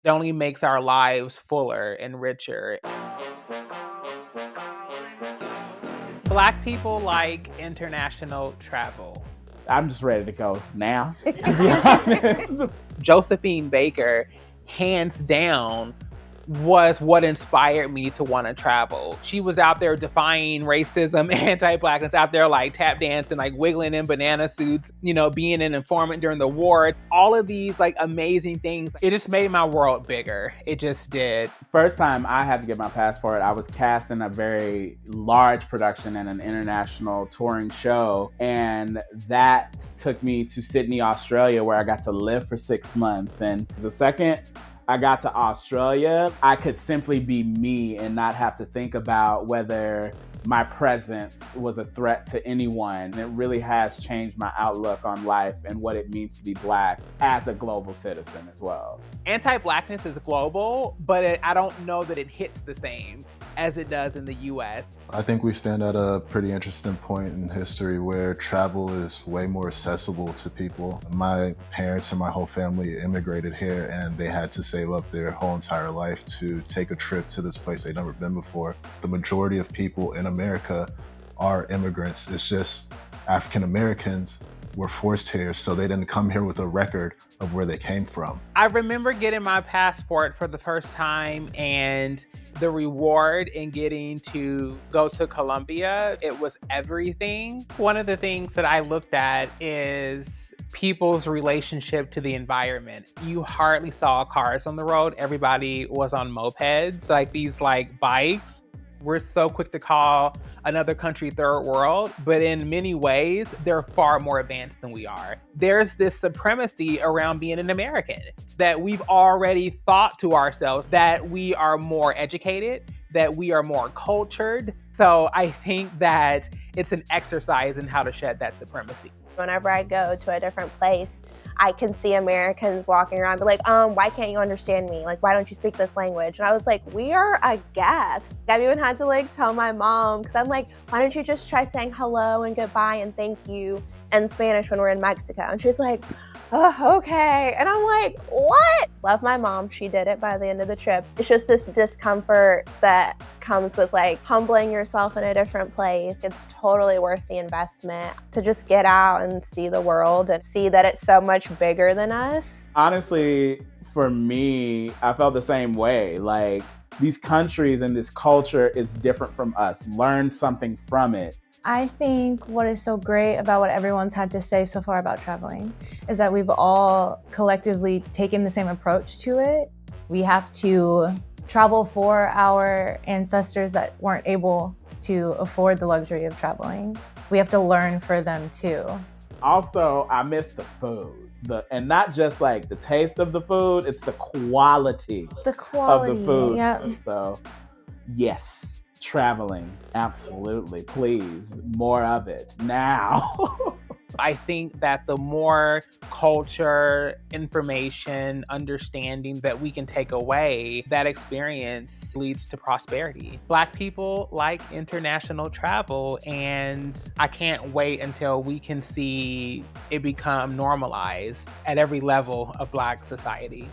It only makes our lives fuller and richer. Black people like international travel. I'm just ready to go now, to be honest. Josephine Baker, hands down, was what inspired me to want to travel. She was out there defying racism, anti-Blackness, out there like tap dancing, like wiggling in banana suits, being an informant during the war. All of these like amazing things. It just made my world bigger. It just did. First time I had to get my passport, I was cast in a very large production in an international touring show. And that took me to Sydney, Australia, where I got to live for 6 months. And the second I got to Australia, I could simply be me and not have to think about whether my presence was a threat to anyone. It really has changed my outlook on life and what it means to be Black as a global citizen as well. Anti-Blackness is global, but I don't know that it hits the same as it does in the US. I think we stand at a pretty interesting point in history where travel is way more accessible to people. My parents and my whole family immigrated here, and they had to save up their whole entire life to take a trip to this place they'd never been before. The majority of people in America are immigrants. It's just African Americans were forced here, so they didn't come here with a record of where they came from. I remember getting my passport for the first time and the reward in getting to go to Colombia. It was everything. One of the things that I looked at is people's relationship to the environment. You hardly saw cars on the road. Everybody was on mopeds, like these like bikes. We're so quick to call another country third world, but in many ways, they're far more advanced than we are. There's this supremacy around being an American, that we've already thought to ourselves that we are more educated, that we are more cultured. So I think that it's an exercise in how to shed that supremacy. Whenever I go to a different place, I can see Americans walking around, be like, why can't you understand me? Like, why don't you speak this language? And I was like, we are a guest. I've even had to like tell my mom, because I'm like, why don't you just try saying hello and goodbye and thank you in Spanish when we're in Mexico? And she's like, oh, okay. And I'm like, what? Love my mom. She did it by the end of the trip. It's just this discomfort that comes with like humbling yourself in a different place. It's totally worth the investment to just get out and see the world and see that it's so much bigger than us. Honestly, for me, I felt the same way. Like, these countries and this culture is different from us. Learn something from it. I think what is so great about what everyone's had to say so far about traveling is that we've all collectively taken the same approach to it. We have to travel for our ancestors that weren't able to afford the luxury of traveling. We have to learn for them too. Also, I miss the food. And not just like the taste of the food, it's the quality, of the food. Yeah. So, yes. Traveling, absolutely, please, more of it now. I think that the more culture, information, understanding that we can take away, that experience leads to prosperity. Black people like international travel, and I can't wait until we can see it become normalized at every level of Black society.